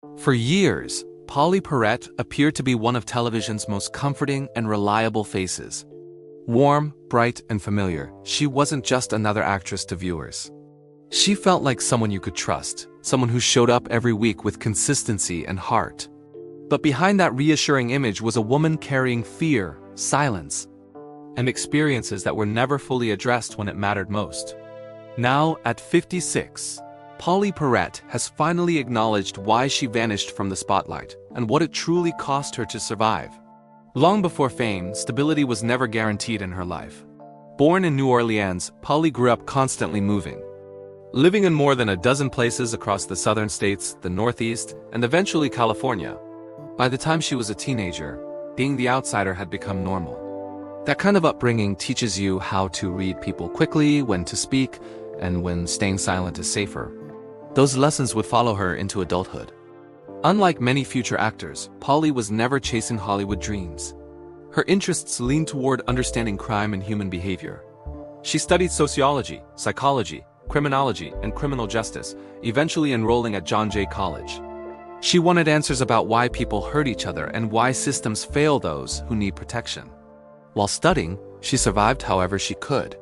For years, Pauley Perrette appeared to be one of television's most comforting and reliable faces. Warm, bright, and familiar, she wasn't just another actress to viewers. She felt like someone you could trust, someone who showed up every week with consistency and heart. But behind that reassuring image was a woman carrying fear, silence, and experiences that were never fully addressed when it mattered most. Now, at 56, Pauley Perrette has finally acknowledged why she vanished from the spotlight and what it truly cost her to survive. Long before fame, stability was never guaranteed in her life. Born in New Orleans, Pauley grew up constantly moving, living in more than a dozen places across the southern states, the Northeast, and eventually California. By the time she was a teenager, being the outsider had become normal. That kind of upbringing teaches you how to read people quickly, when to speak, and when staying silent is safer. Those lessons would follow her into adulthood. Unlike many future actors, Pauley was never chasing Hollywood dreams. Her interests leaned toward understanding crime and human behavior. She studied sociology, psychology, criminology, and criminal justice, eventually enrolling at John Jay College. She wanted answers about why people hurt each other and why systems fail those who need protection. While studying, she survived however she could,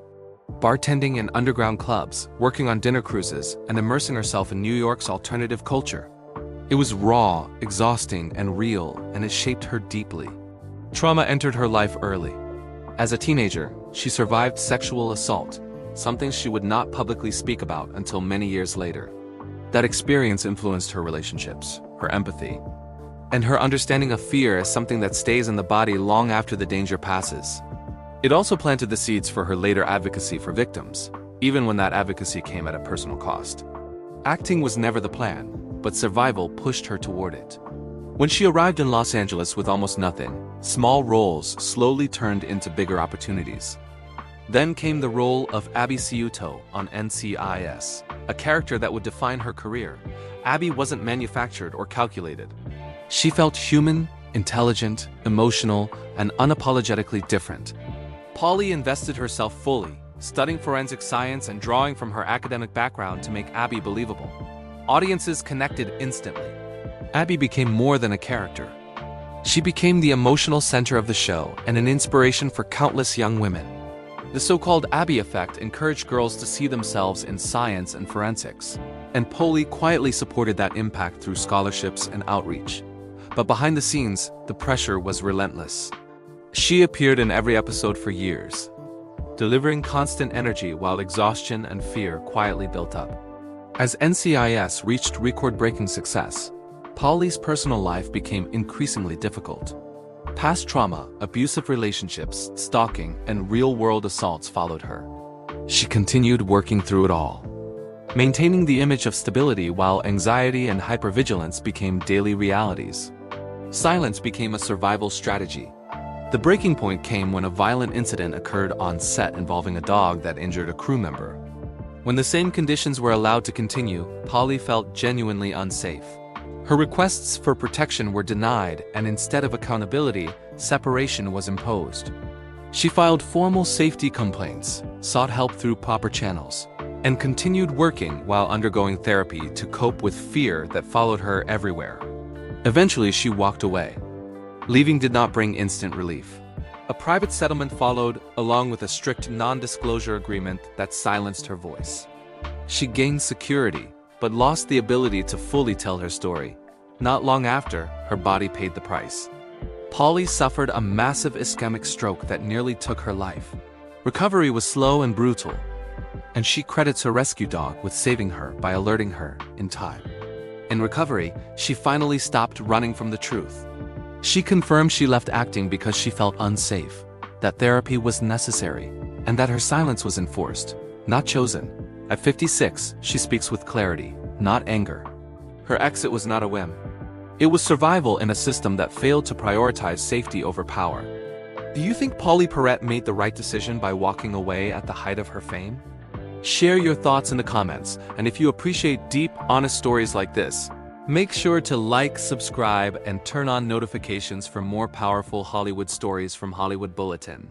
bartending in underground clubs, working on dinner cruises, and immersing herself in New York's alternative culture. It was raw, exhausting, and real, and it shaped her deeply. Trauma entered her life early. As a teenager, she survived sexual assault, something she would not publicly speak about until many years later. That experience influenced her relationships, her empathy, and her understanding of fear as something that stays in the body long after the danger passes. It also planted the seeds for her later advocacy for victims, even when that advocacy came at a personal cost. Acting was never the plan, but survival pushed her toward it. When she arrived in Los Angeles with almost nothing, small roles slowly turned into bigger opportunities. Then came the role of Abby Ciuto on NCIS, a character that would define her career. Abby wasn't manufactured or calculated. She felt human, intelligent, emotional, and unapologetically different. Pauley invested herself fully, studying forensic science and drawing from her academic background to make Abby believable. Audiences connected instantly. Abby became more than a character. She became the emotional center of the show and an inspiration for countless young women. The so-called Abby effect encouraged girls to see themselves in science and forensics, and Pauley quietly supported that impact through scholarships and outreach. But behind the scenes, the pressure was relentless. She appeared in every episode for years, delivering constant energy while exhaustion and fear quietly built up. As NCIS reached record-breaking success, Pauley's personal life became increasingly difficult. Past trauma, abusive relationships, stalking, and real-world assaults followed her. She continued working through it all, maintaining the image of stability while anxiety and hypervigilance became daily realities. Silence became a survival strategy. The breaking point came when a violent incident occurred on set involving a dog that injured a crew member. When the same conditions were allowed to continue, Pauley felt genuinely unsafe. Her requests for protection were denied, and instead of accountability, separation was imposed. She filed formal safety complaints, sought help through proper channels, and continued working while undergoing therapy to cope with fear that followed her everywhere. Eventually, she walked away. Leaving did not bring instant relief. A private settlement followed, along with a strict non-disclosure agreement that silenced her voice. She gained security, but lost the ability to fully tell her story. Not long after, her body paid the price. Pauley suffered a massive ischemic stroke that nearly took her life. Recovery was slow and brutal, and she credits her rescue dog with saving her by alerting her in time. In recovery, she finally stopped running from the truth. She confirmed she left acting because she felt unsafe, that therapy was necessary, and that her silence was enforced, not chosen. At 56, she speaks with clarity, not anger. Her exit was not a whim. It was survival in a system that failed to prioritize safety over power. Do you think Pauley Perrette made the right decision by walking away at the height of her fame? Share your thoughts in the comments, and if you appreciate deep, honest stories like this, make sure to like, subscribe, and turn on notifications for more powerful Hollywood stories from Hollywood Bulletin.